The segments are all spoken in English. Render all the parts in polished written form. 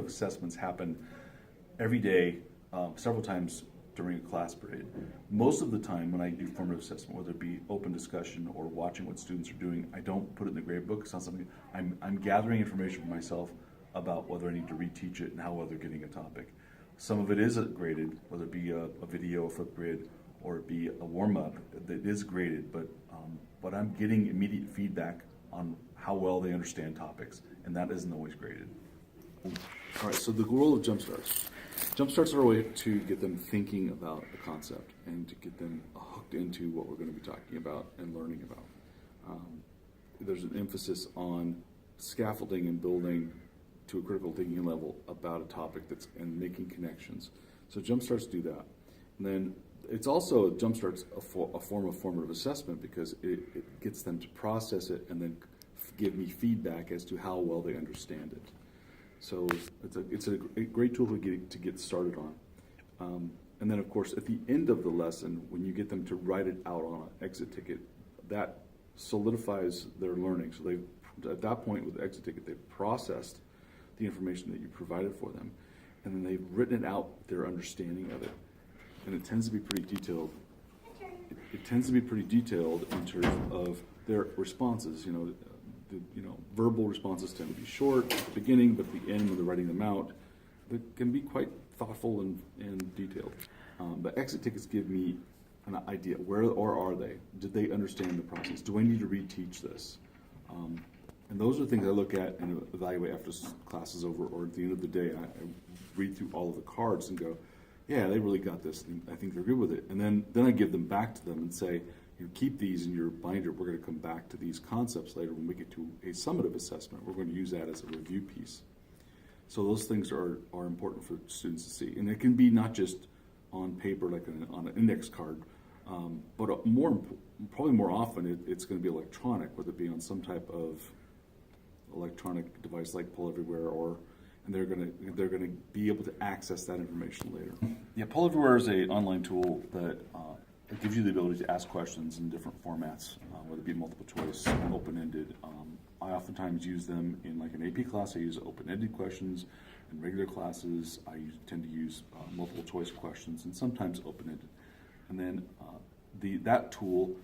Assessments happen every day, several times during a class period. Most of the time when I do formative assessment, whether it be open discussion or watching what students are doing, I don't put it in the grade book. It's not something I'm gathering information for myself about whether I need to reteach it and how well they're getting a topic. Some of it is graded, whether it be a video, a flip grid, or it be a warm-up that is graded, but I'm getting immediate feedback on how well they understand topics, and that isn't always graded. All right, so the role of Jumpstarts. Jumpstarts are a way to get them thinking about a concept and to get them hooked into what we're going to be talking about and learning about. There's an emphasis on scaffolding and building to a critical thinking level about a topic and making connections. So Jumpstarts do that. And then it's also, Jumpstarts a form of formative assessment because it gets them to process it and then give me feedback as to how well they understand it. So it's a great tool to get started on. And then, of course, at the end of the lesson, when you get them to write it out on an exit ticket, that solidifies their learning. So at that point with the exit ticket, they've processed the information that you provided for them, and then they've written it out, their understanding of it. And it tends to be pretty detailed. It tends to be pretty detailed in terms of their responses. Verbal responses tend to be short at the beginning, but at the end, when they're writing them out, they can be quite thoughtful and detailed. The exit tickets give me an idea. Where or are they? Did they understand the process? Do I need to reteach this? And those are things I look at and evaluate after class is over, or at the end of the day. I read through all of the cards and go, yeah, they really got this. I think they're good with it. And then I give them back to them and say, keep these in your binder. We're going to come back to these concepts later when we get to a summative assessment. We're going to use that as a review piece. So those things are important for students to see. And it can be not just on paper, like on an index card, but probably more often it's going to be electronic, whether it be on some type of electronic device like Pull Everywhere, and they're going to be able to access that information later. Yeah, Pull Everywhere is an online tool that it gives you the ability to ask questions in different formats, whether it be multiple choice, open-ended. I oftentimes use them in like an AP class. I use open-ended questions. In regular classes, I tend to use multiple choice questions and sometimes open-ended. And then that tool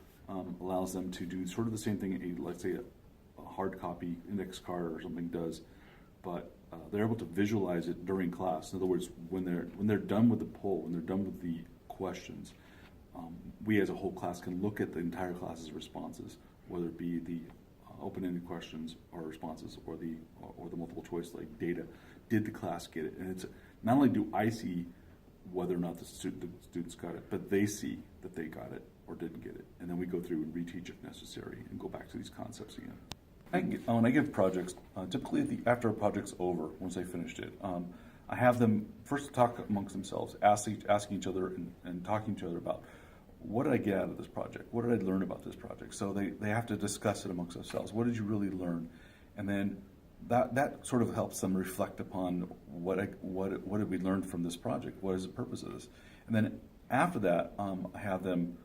allows them to do sort of the same thing, let's say a hard copy index card or something does, but they're able to visualize it during class. In other words, when they're done with the poll, when they're done with the questions, we as a whole class can look at the entire class's responses, whether it be the open-ended questions or responses or the multiple choice like data. Did the class get it? And it's not only do I see whether or not the students got it, but they see that they got it or didn't get it. And then we go through and reteach if necessary and go back to these concepts again. When I give projects, typically after a project's over, once I finished it, I have them first talk amongst themselves, asking each other and talking to each other about what did I get out of this project? What did I learn about this project? So they have to discuss it amongst themselves. What did you really learn? And then that sort of helps them reflect upon what did we learn from this project? What is the purpose of this? And then after that, I have them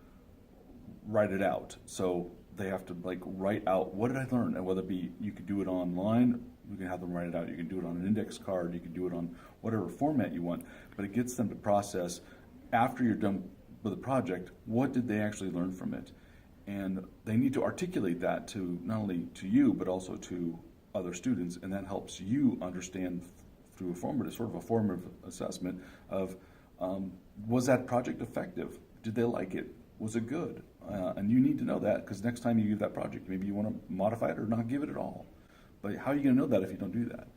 write it out. So they have to write out what did I learn, and whether it be you could do it online, you can have them write it out. You can do it on an index card. You can do it on whatever format you want. But it gets them to process after you're done with the project. What did they actually learn from it? And they need to articulate that to not only to you but also to other students, and that helps you understand through a formative assessment of was that project effective? Did they like it? Was it good? And you need to know that, because next time you give that project, maybe you want to modify it or not give it at all. But how are you going to know that if you don't do that?